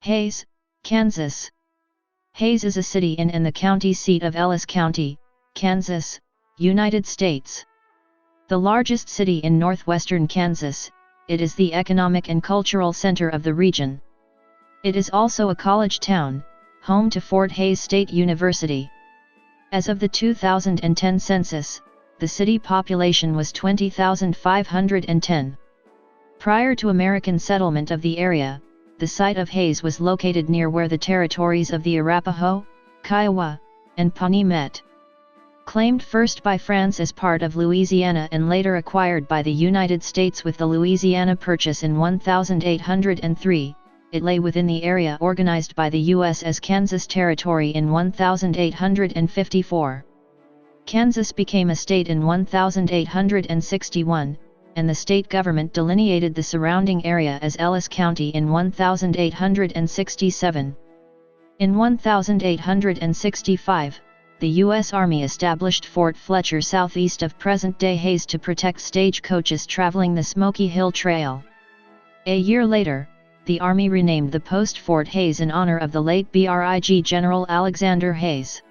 Hays, Kansas. Hays is a city in and the county seat of Ellis County, Kansas, United States. The largest city in northwestern Kansas, it is the economic and cultural center of the region. It is also a college town, home to Fort Hays State University. As of the 2010 census, the city population was 20,510. Prior to American settlement of the area, the site of Hays was located near where the territories of the Arapaho, Kiowa, and Pawnee met. Claimed first by France as part of Louisiana and later acquired by the United States with the Louisiana Purchase in 1803, it lay within the area organized by the U.S. as Kansas Territory in 1854. Kansas became a state in 1861, and the state government delineated the surrounding area as Ellis County in 1867. In 1865, the U.S. Army established Fort Fletcher southeast of present-day Hays to protect stagecoaches traveling the Smoky Hill Trail. A year later, the Army renamed the post Fort Hays in honor of the late Brig General Alexander Hays.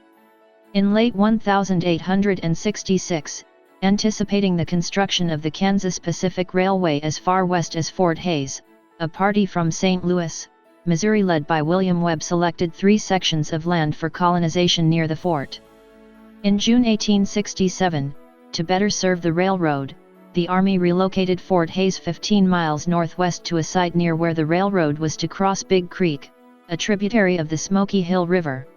In late 1866, anticipating the construction of the Kansas Pacific Railway as far west as Fort Hays, a party from St. Louis, Missouri led by William Webb selected 3 sections of land for colonization near the fort. In June 1867, to better serve the railroad, the Army relocated Fort Hays 15 miles northwest to a site near where the railroad was to cross Big Creek, a tributary of the Smoky Hill River.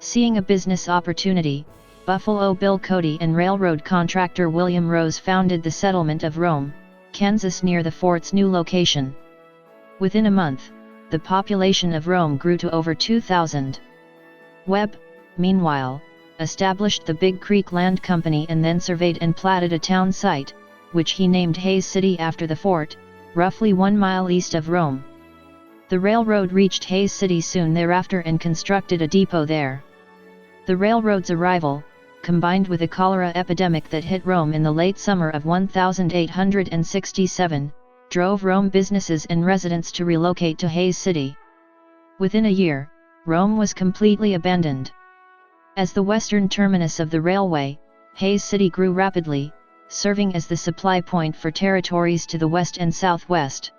Seeing a business opportunity, Buffalo Bill Cody and railroad contractor William Rose founded the settlement of Rome, Kansas near the fort's new location. Within a month, the population of Rome grew to over 2,000. Webb, meanwhile, established the Big Creek Land Company and then surveyed and platted a town site, which he named Hays City after the fort, roughly 1 mile east of Rome. The railroad reached Hays City soon thereafter and constructed a depot there. The railroad's arrival, combined with a cholera epidemic that hit Rome in the late summer of 1867, drove Rome businesses and residents to relocate to Hays City. Within a year, Rome was completely abandoned. As the western terminus of the railway, Hays City grew rapidly, serving as the supply point for territories to the west and southwest.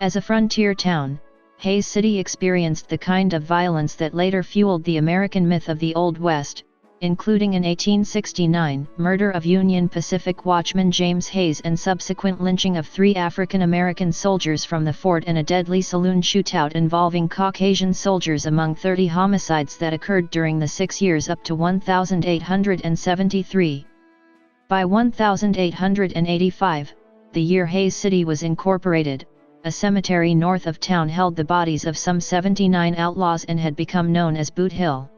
As a frontier town, Hays City experienced the kind of violence that later fueled the American myth of the Old West, including an 1869 murder of Union Pacific watchman James Hays and subsequent lynching of 3 African American soldiers from the fort and a deadly saloon shootout involving Caucasian soldiers among 30 homicides that occurred during the 6 years up to 1873. By 1885, the year Hays City was incorporated, a cemetery north of town held the bodies of some 79 outlaws and had become known as Boot Hill.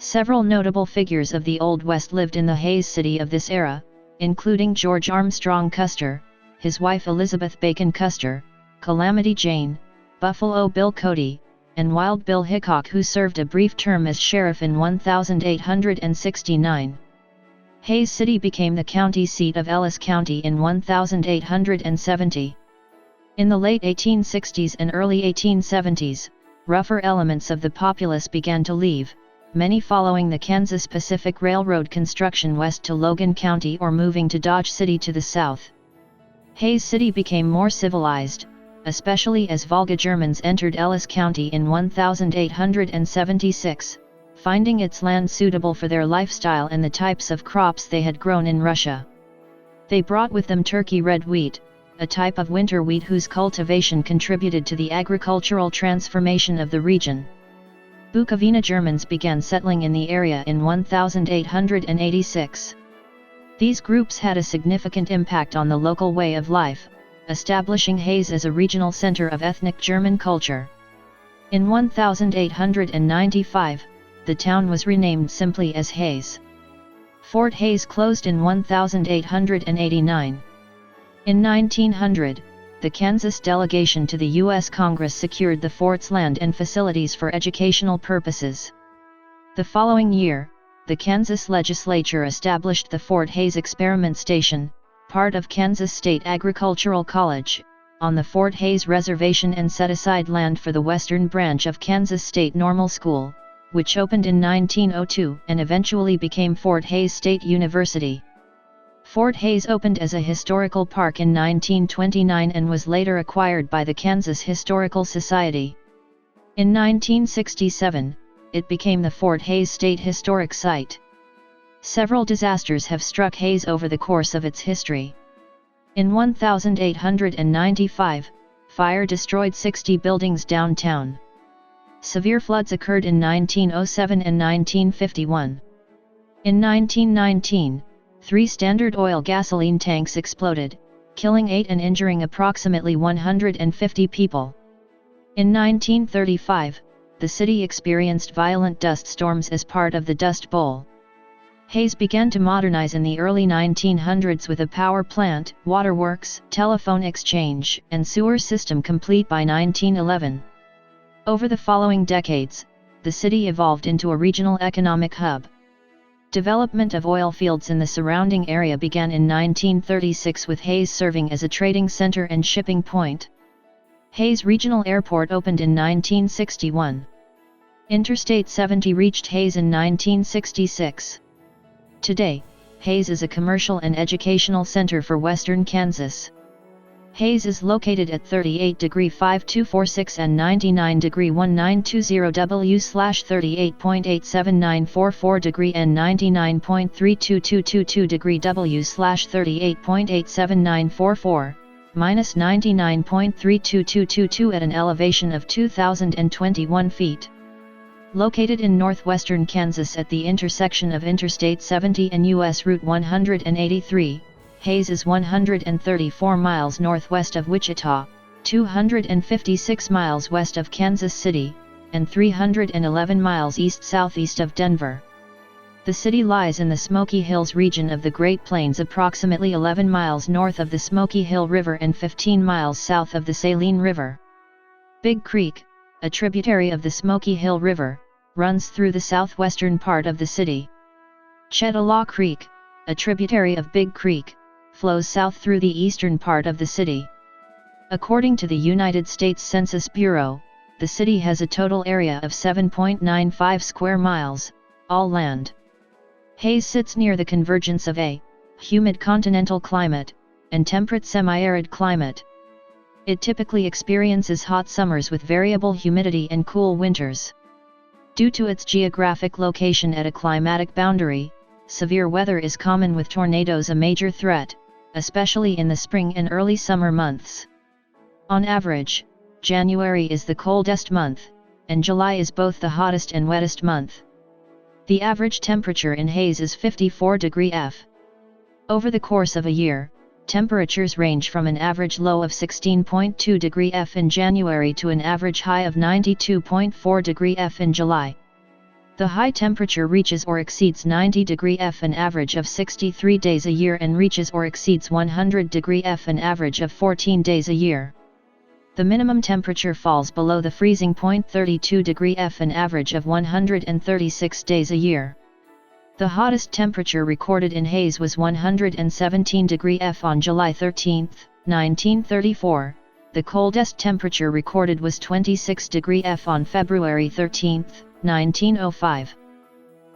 Several notable figures of the Old West lived in the Hays City of this era, including George Armstrong Custer, his wife Elizabeth Bacon Custer, Calamity Jane, Buffalo Bill Cody, and Wild Bill Hickok, who served a brief term as sheriff in 1869. Hays City became the county seat of Ellis County in 1870. In the late 1860s and early 1870s, rougher elements of the populace began to leave, many following the Kansas Pacific Railroad construction west to Logan County or moving to Dodge City to the south. Hays City became more civilized, especially as Volga Germans entered Ellis County in 1876, finding its land suitable for their lifestyle and the types of crops they had grown in Russia. They brought with them Turkey red wheat, a type of winter wheat whose cultivation contributed to the agricultural transformation of the region. Bukovina Germans began settling in the area in 1886. These groups had a significant impact on the local way of life, establishing Hays as a regional center of ethnic German culture. In 1895, the town was renamed simply as Hays. Fort Hays closed in 1889. In 1900, the Kansas delegation to the U.S. Congress secured the fort's land and facilities for educational purposes. The following year, the Kansas legislature established the Fort Hays Experiment Station, part of Kansas State Agricultural College, on the Fort Hays Reservation and set aside land for the western branch of Kansas State Normal School, which opened in 1902 and eventually became Fort Hays State University. Fort Hays opened as a historical park in 1929 and was later acquired by the Kansas Historical Society. In 1967, it became the Fort Hays State Historic Site. Several disasters have struck Hays over the course of its history. In 1895, fire destroyed 60 buildings downtown. Severe floods occurred in 1907 and 1951. In 1919, 3 Standard Oil gasoline tanks exploded, killing 8 and injuring approximately 150 people. In 1935, the city experienced violent dust storms as part of the Dust Bowl. Hays began to modernize in the early 1900s with a power plant, waterworks, telephone exchange, and sewer system complete by 1911. Over the following decades, the city evolved into a regional economic hub. Development of oil fields in the surrounding area began in 1936 with Hays serving as a trading center and shipping point. Hays Regional Airport opened in 1961. Interstate 70 reached Hays in 1966. Today, Hays is a commercial and educational center for western Kansas. Hays is located at 38°5246 and 99°1920W/38.87944° and 99.32222°W/38.87944, minus 99.32222 at an elevation of 2,021 feet. Located in northwestern Kansas at the intersection of Interstate 70 and U.S. Route 183, Hays is 134 miles northwest of Wichita, 256 miles west of Kansas City, and 311 miles east-southeast of Denver. The city lies in the Smoky Hills region of the Great Plains, approximately 11 miles north of the Smoky Hill River and 15 miles south of the Saline River. Big Creek, a tributary of the Smoky Hill River, runs through the southwestern part of the city. Chettalaw Creek, a tributary of Big Creek, flows south through the eastern part of the city. According to the United States Census Bureau, the city has a total area of 7.95 square miles, all land. Hays sits near the convergence of a humid continental climate and temperate semi-arid climate. It typically experiences hot summers with variable humidity and cool winters. Due to its geographic location at a climatic boundary, severe weather is common with tornadoes a major threat, especially in the spring and early summer months. On average, January is the coldest month, and July is both the hottest and wettest month. The average temperature in Hays is 54°F. Over the course of a year, temperatures range from an average low of 16.2°F in January to an average high of 92.4°F in July. The high temperature reaches or exceeds 90°F an average of 63 days a year and reaches or exceeds 100°F an average of 14 days a year. The minimum temperature falls below the freezing point 32°F an average of 136 days a year. The hottest temperature recorded in Hays was 117°F on July 13, 1934. The coldest temperature recorded was 26°F on February 13, 1905.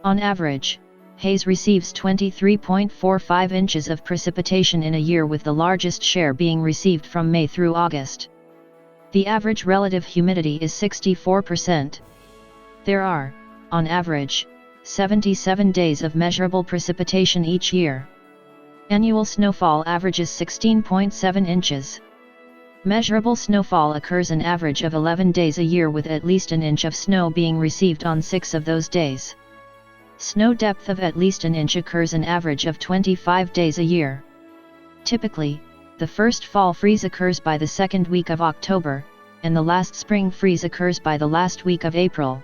On average, Hays receives 23.45 inches of precipitation in a year, with the largest share being received from May through August. The average relative humidity is 64%. There are, on average, 77 days of measurable precipitation each year. Annual snowfall averages 16.7 inches. Measurable snowfall occurs an average of 11 days a year, with at least an inch of snow being received on 6 of those days. Snow depth of at least an inch occurs an average of 25 days a year. Typically, the first fall freeze occurs by the second week of October, and the last spring freeze occurs by the last week of April.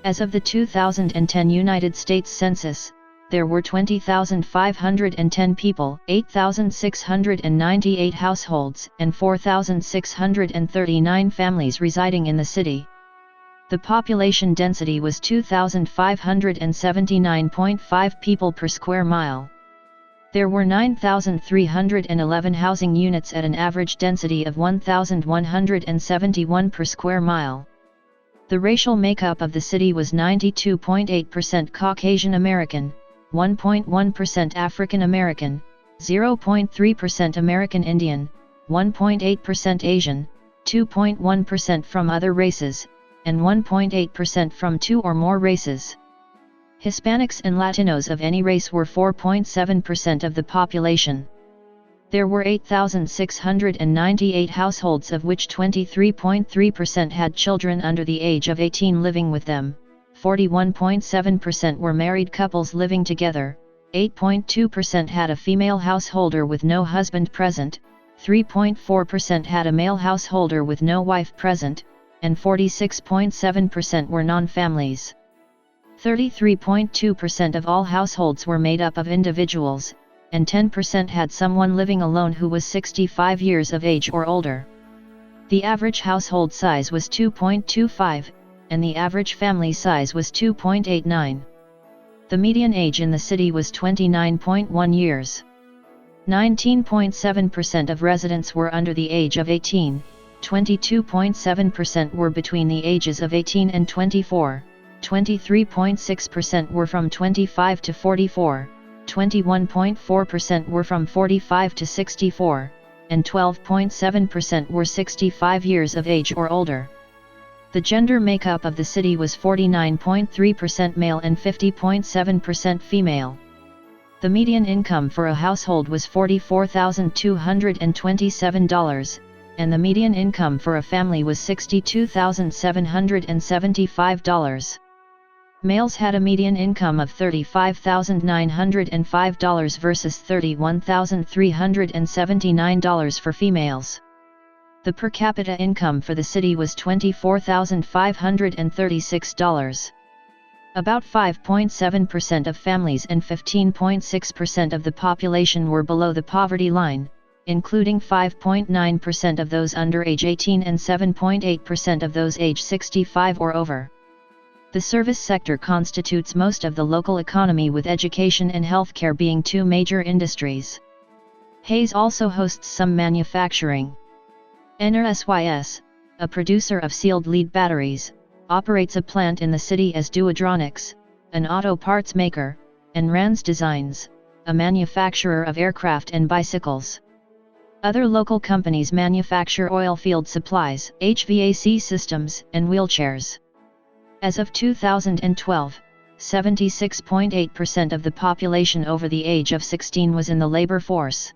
As of the 2010 United States Census, there were 20,510 people, 8,698 households, and 4,639 families residing in the city. The population density was 2,579.5 people per square mile. There were 9,311 housing units at an average density of 1,171 per square mile. The racial makeup of the city was 92.8% Caucasian American, 1.1% African American, 0.3% American Indian, 1.8% Asian, 2.1% from other races, and 1.8% from two or more races. Hispanics and Latinos of any race were 4.7% of the population. There were 8,698 households, of which 23.3% had children under the age of 18 living with them, 41.7% were married couples living together, 8.2% had a female householder with no husband present, 3.4% had a male householder with no wife present, and 46.7% were non-families. 33.2% of all households were made up of individuals, and 10% had someone living alone who was 65 years of age or older. The average household size was 2.25, and the average family size was 2.89. The median age in the city was 29.1 years. 19.7% of residents were under the age of 18, 22.7% were between the ages of 18 and 24, 23.6% were from 25 to 44, 21.4% were from 45 to 64, and 12.7% were 65 years of age or older. The gender makeup of the city was 49.3% male and 50.7% female. The median income for a household was $44,227, and the median income for a family was $62,775. Males had a median income of $35,905 versus $31,379 for females. The per capita income for the city was $24,536. About 5.7% of families and 15.6% of the population were below the poverty line, including 5.9% of those under age 18 and 7.8% of those age 65 or over. The service sector constitutes most of the local economy, with education and healthcare being two major industries. Hays also hosts some manufacturing. NRSYS, a producer of sealed lead batteries, operates a plant in the city, as do Adronics, an auto parts maker, and Rands Designs, a manufacturer of aircraft and bicycles. Other local companies manufacture oil field supplies, HVAC systems, and wheelchairs. As of 2012, 76.8% of the population over the age of 16 was in the labor force.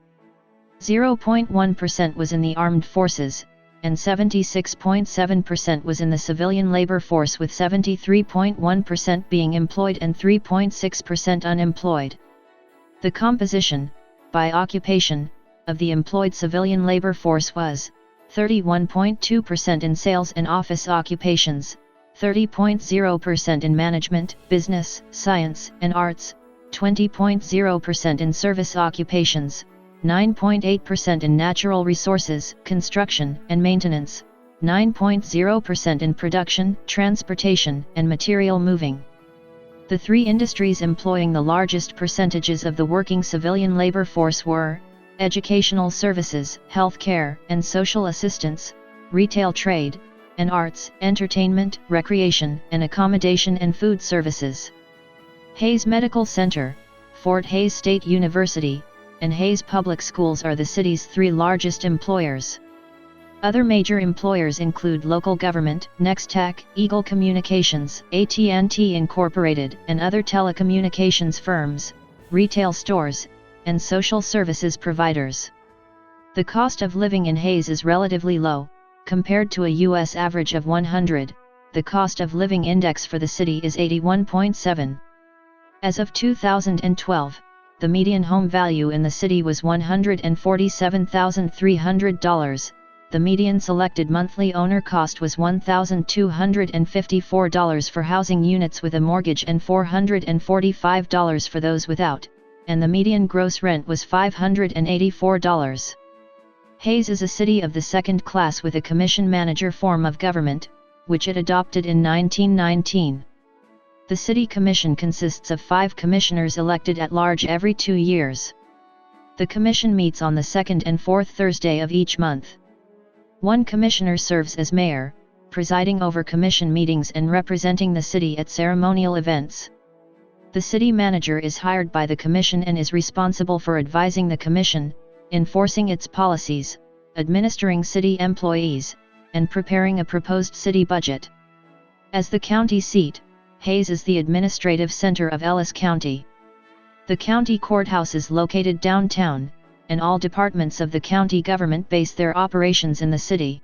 0.1% was in the armed forces, and 76.7% was in the civilian labor force, with 73.1% being employed and 3.6% unemployed. The composition, by occupation, of the employed civilian labor force was 31.2% in sales and office occupations, 30.0% in management, business, science, and arts, 20.0% in service occupations, 9.8% in natural resources, construction, and maintenance, 9.0% in production, transportation, and material moving. The three industries employing the largest percentages of the working civilian labor force were educational services, healthcare, and social assistance, retail trade, and arts, entertainment, recreation, and accommodation and food services. Hays Medical Center, Fort Hays State University, and Hays Public Schools are the city's three largest employers. Other major employers include local government, Nextech, Eagle Communications, AT&T Incorporated, and other telecommunications firms, retail stores, and social services providers. The cost of living in Hays is relatively low. Compared to a U.S. average of 100, the cost of living index for the city is 81.7. As of 2012, the median home value in the city was $147,300. The median selected monthly owner cost was $1,254 for housing units with a mortgage and $445 for those without, and the median gross rent was $584. Hays is a city of the second class with a commission manager form of government, which it adopted in 1919. The city commission consists of 5 commissioners elected at large every 2 years. The commission meets on the second and fourth Thursday of each month. One commissioner serves as mayor, presiding over commission meetings and representing the city at ceremonial events. The city manager is hired by the commission and is responsible for advising the commission, enforcing its policies, administering city employees, and preparing a proposed city budget. As the county seat, Hays is the administrative center of Ellis County. The county courthouse is located downtown, and all departments of the county government base their operations in the city.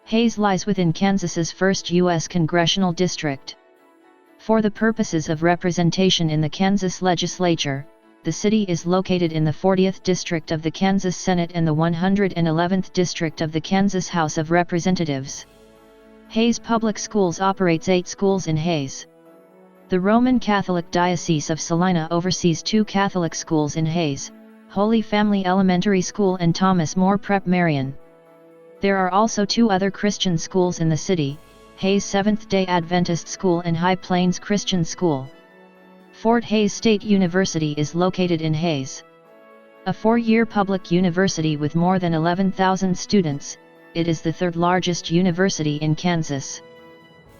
Hays lies within Kansas's 1st U.S. Congressional District. For the purposes of representation in the Kansas legislature, the city is located in the 40th District of the Kansas Senate and the 111th District of the Kansas House of Representatives. Hays Public Schools operates 8 schools in Hays. The Roman Catholic Diocese of Salina oversees 2 Catholic schools in Hays, Holy Family Elementary School and Thomas More Prep Marian. There are also 2 other Christian schools in the city, Hays Seventh-day Adventist School and High Plains Christian School. Fort Hays State University is located in Hays. A 4-year public university with more than 11,000 students, it is the 3rd largest university in Kansas.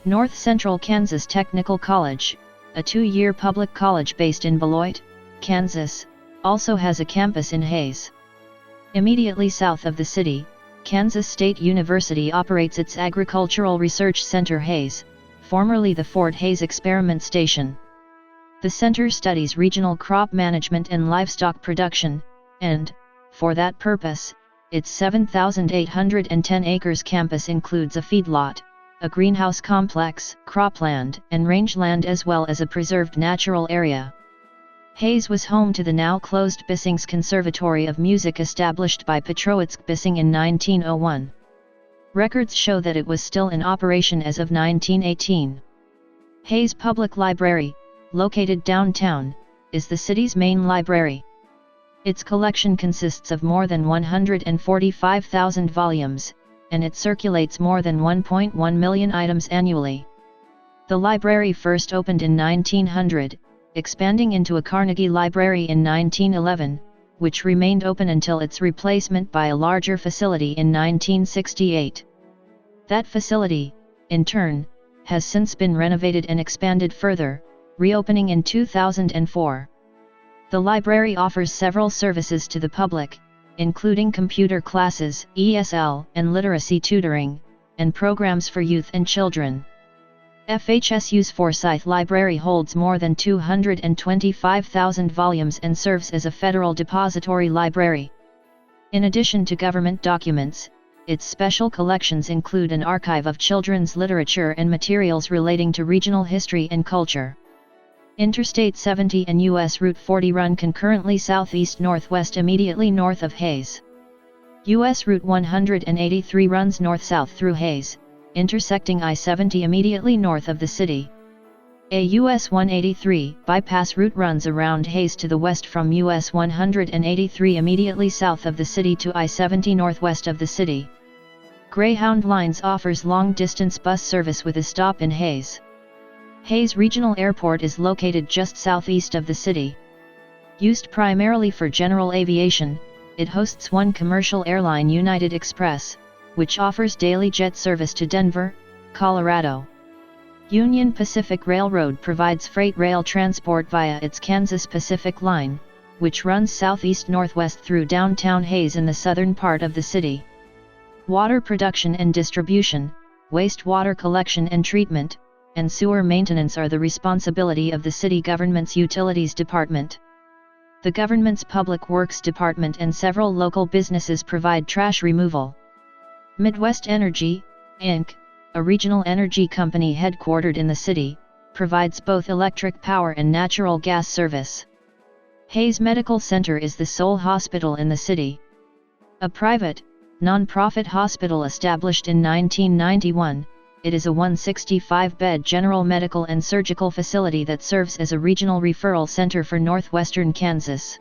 North Central Kansas Technical College, a 2-year public college based in Beloit, Kansas, also has a campus in Hays. Immediately south of the city, Kansas State University operates its Agricultural Research Center Hays, formerly the Fort Hays Experiment Station. The center studies regional crop management and livestock production, and, for that purpose, its 7,810 acres campus includes a feedlot, a greenhouse complex, cropland, and rangeland as well as a preserved natural area. Hays was home to the now-closed Bissing's Conservatory of Music established by Petrowitzk Bissing in 1901. Records show that it was still in operation as of 1918. Hays Public Library, located downtown, is the city's main library. Its collection consists of more than 145,000 volumes, and it circulates more than 1.1 million items annually. The library first opened in 1900, expanding into a Carnegie Library in 1911, which remained open until its replacement by a larger facility in 1968. That facility, in turn, has since been renovated and expanded further, reopening in 2004. The library offers several services to the public, including computer classes, ESL, and literacy tutoring, and programs for youth and children. FHSU's Forsyth Library holds more than 225,000 volumes and serves as a federal depository library. In addition to government documents, its special collections include an archive of children's literature and materials relating to regional history and culture. Interstate 70 and U.S. Route 40 run concurrently southeast-northwest immediately north of Hays. U.S. Route 183 runs north-south through Hays, intersecting I-70 immediately north of the city. A U.S. 183 bypass route runs around Hays to the west from U.S. 183 immediately south of the city to I-70 northwest of the city. Greyhound Lines offers long-distance bus service with a stop in Hays. Hays Regional Airport is located just southeast of the city. Used primarily for general aviation, it hosts one commercial airline, United Express, which offers daily jet service to Denver, Colorado. Union Pacific Railroad provides freight rail transport via its Kansas Pacific Line, which runs southeast-northwest through downtown Hays in the southern part of the city. Water production and distribution, wastewater collection and treatment, and sewer maintenance are the responsibility of the city government's Utilities Department. The government's Public Works Department and several local businesses provide trash removal. Midwest Energy, Inc., a regional energy company headquartered in the city, provides both electric power and natural gas service. Hays Medical Center is the sole hospital in the city. A private, non-profit hospital established in 1991, it is a 165-bed general medical and surgical facility that serves as a regional referral center for northwestern Kansas.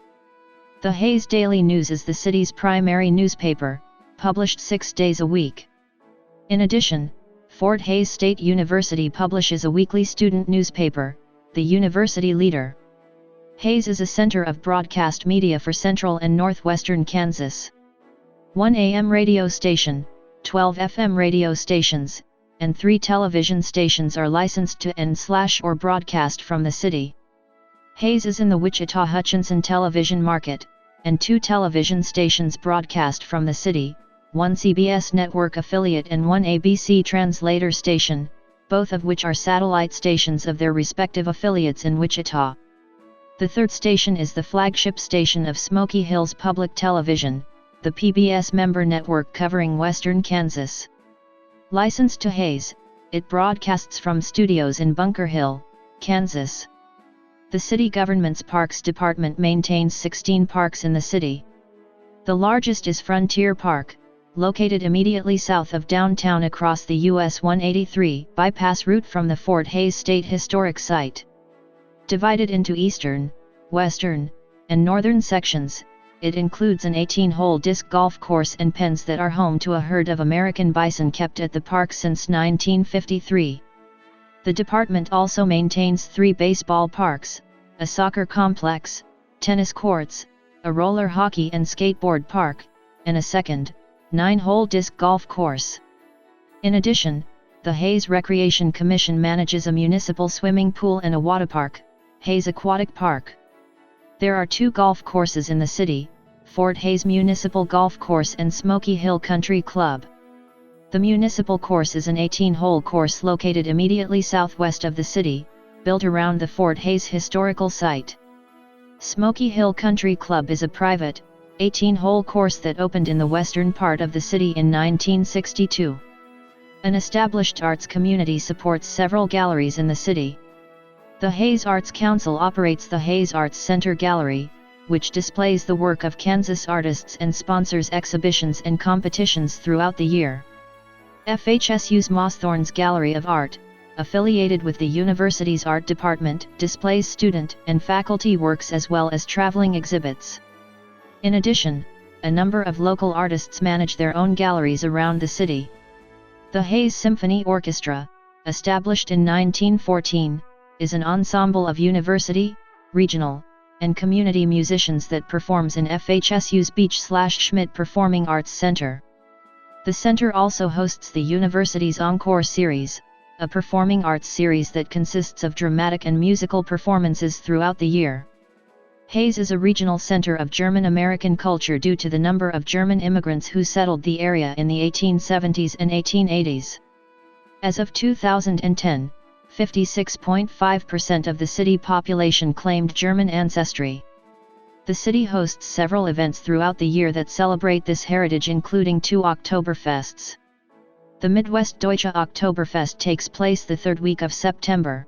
The Hays Daily News is the city's primary newspaper, published 6 days a week. In addition, Fort Hays State University publishes a weekly student newspaper, the University Leader. Hays is a center of broadcast media for central and northwestern Kansas. 1 AM radio station, 12 FM radio stations, and 3 television stations are licensed to and/or broadcast from the city. Hays is in the Wichita-Hutchinson television market, and 2 television stations broadcast from the city, 1 CBS network affiliate and 1 ABC translator station, both of which are satellite stations of their respective affiliates in Wichita. The third station is the flagship station of Smoky Hills Public Television, the PBS member network covering western Kansas. Licensed to Hays, it broadcasts from studios in Bunker Hill, Kansas. The city government's Parks Department maintains 16 parks in the city. The largest is Frontier Park, located immediately south of downtown across the US 183 bypass route from the Fort Hays State Historic Site. Divided into eastern, western, and northern sections, it includes an 18-hole disc golf course and pens that are home to a herd of American bison kept at the park since 1953. The department also maintains 3 baseball parks, a soccer complex, tennis courts, a roller hockey and skateboard park, and a second, 9-hole disc golf course. In addition, the Hays Recreation Commission manages a municipal swimming pool and a waterpark, Hays Aquatic Park. There are 2 golf courses in the city, Fort Hays Municipal Golf Course and Smoky Hill Country Club. The municipal course is an 18-hole course located immediately southwest of the city, built around the Fort Hays historical site. Smoky Hill Country Club is a private, 18-hole course that opened in the western part of the city in 1962. An established arts community supports several galleries in the city. The Hays Arts Council operates the Hays Arts Center Gallery, which displays the work of Kansas artists and sponsors exhibitions and competitions throughout the year. FHSU's Mossthorns Gallery of Art, affiliated with the university's art department, displays student and faculty works as well as traveling exhibits. In addition, a number of local artists manage their own galleries around the city. The Hays Symphony Orchestra, established in 1914, is an ensemble of university, regional, and community musicians that performs in FHSU's Beach/Schmidt Performing Arts Center. The center also hosts the university's Encore Series, a performing arts series that consists of dramatic and musical performances throughout the year. Hays is a regional center of German-American culture due to the number of German immigrants who settled the area in the 1870s and 1880s. As of 2010, 56.5% of the city population claimed German ancestry. The city hosts several events throughout the year that celebrate this heritage, including 2 Oktoberfests. The Midwest Deutsche Oktoberfest takes place the 3rd week of September.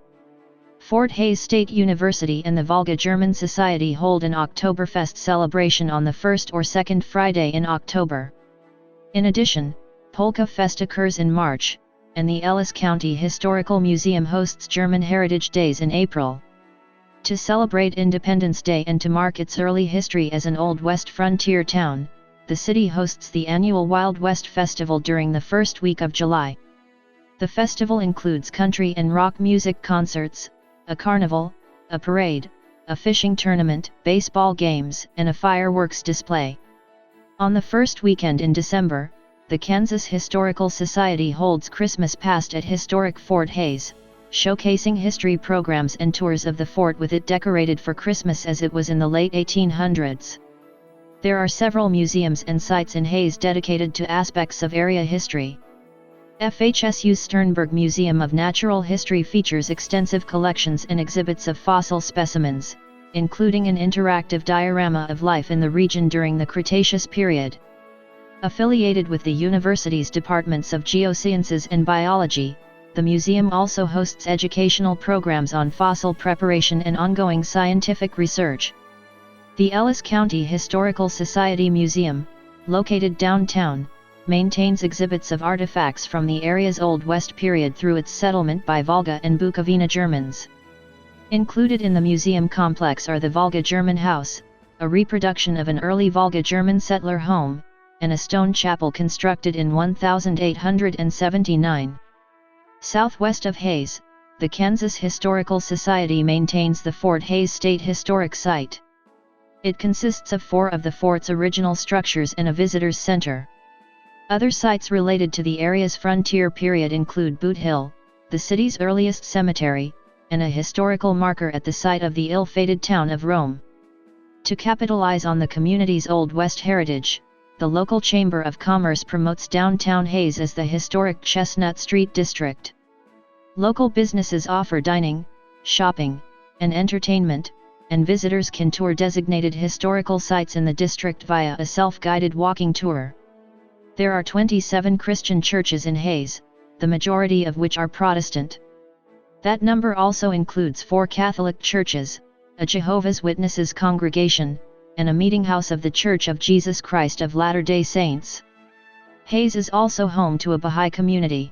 Fort Hays State University and the Volga German Society hold an Oktoberfest celebration on the 1st or 2nd Friday in October. In addition, Polka Fest occurs in March, and the Ellis County Historical Museum hosts German Heritage Days in April. To celebrate Independence Day and to mark its early history as an Old West frontier town, the city hosts the annual Wild West Festival during the first week of July. The festival includes country and rock music concerts, a carnival, a parade, a fishing tournament, baseball games, and a fireworks display. On the first weekend in December, the Kansas Historical Society holds Christmas Past at historic Fort Hays, showcasing history programs and tours of the fort with it decorated for Christmas as it was in the late 1800s. There are several museums and sites in Hays dedicated to aspects of area history. FHSU's Sternberg Museum of Natural History features extensive collections and exhibits of fossil specimens, including an interactive diorama of life in the region during the Cretaceous period. Affiliated with the university's departments of geosciences and biology, the museum also hosts educational programs on fossil preparation and ongoing scientific research. The Ellis County Historical Society Museum, located downtown, maintains exhibits of artifacts from the area's Old West period through its settlement by Volga and Bukovina Germans. Included in the museum complex are the Volga German House, a reproduction of an early Volga German settler home, and a stone chapel constructed in 1879. Southwest of Hays, the Kansas Historical Society maintains the Fort Hays State Historic Site. It consists of 4 of the fort's original structures and a visitor's center. Other sites related to the area's frontier period include Boot Hill, the city's earliest cemetery, and a historical marker at the site of the ill-fated town of Rome. To capitalize on the community's Old West heritage, the local Chamber of Commerce promotes downtown Hays as the historic Chestnut Street District. Local businesses offer dining, shopping, and entertainment, and visitors can tour designated historical sites in the district via a self-guided walking tour. There are 27 Christian churches in Hays, the majority of which are Protestant. That number also includes 4 Catholic churches, a Jehovah's Witnesses congregation, and a meeting house of the Church of Jesus Christ of Latter-day Saints. Hays is also home to a Baha'i community.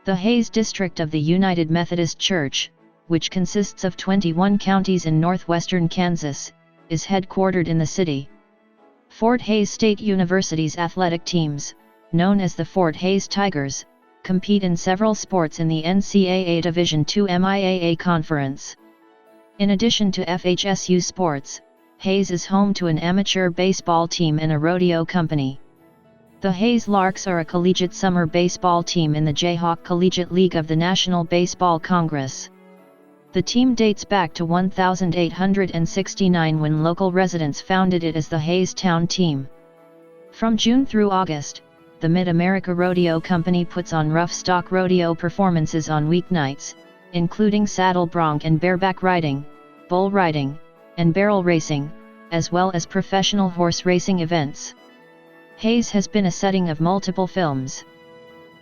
The Hays District of the United Methodist Church, which consists of 21 counties in northwestern Kansas, is headquartered in the city. Fort Hays State University's athletic teams, known as the Fort Hays Tigers, compete in several sports in the NCAA Division II MIAA Conference. In addition to FHSU sports, Hays is home to an amateur baseball team and a rodeo company. The Hays Larks are a collegiate summer baseball team in the Jayhawk Collegiate League of the National Baseball Congress. The team dates back to 1869 when local residents founded it as the Hays Town Team. From June through August, the Mid-America Rodeo Company puts on rough stock rodeo performances on weeknights, including saddle bronc and bareback riding, bull riding, and barrel racing, as well as professional horse racing events. Hays has been a setting of multiple films.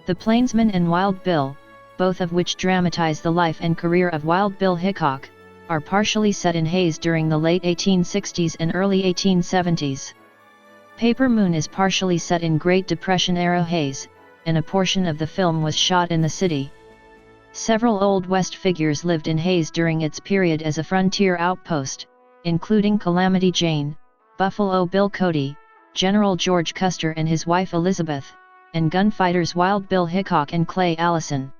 The Plainsman and Wild Bill, both of which dramatize the life and career of Wild Bill Hickok, are partially set in Hays during the late 1860s and early 1870s. Paper Moon is partially set in Great Depression-era Hays, and a portion of the film was shot in the city. Several Old West figures lived in Hays during its period as a frontier outpost, including Calamity Jane, Buffalo Bill Cody, General George Custer and his wife Elizabeth, and gunfighters Wild Bill Hickok and Clay Allison.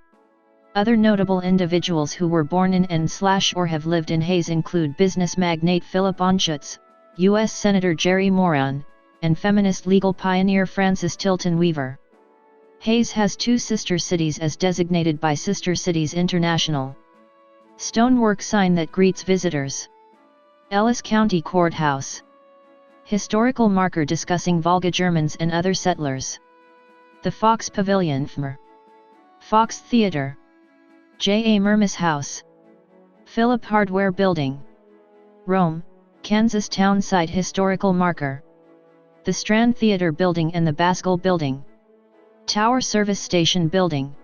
Other notable individuals who were born in and/or have lived in Hays include business magnate Philip Anschutz, U.S. Senator Jerry Moran, and feminist legal pioneer Frances Tilton Weaver. Hays has 2 sister cities as designated by Sister Cities International. Stonework sign that greets visitors. Ellis County Courthouse. Historical marker discussing Volga Germans and other settlers. The Fox Pavilion FMR. Fox Theater. J. A. Murmis House. Phillip Hardware Building. Rome, Kansas Town Site Historical Marker. The Strand Theater Building and the Baskell Building. Tower Service Station Building.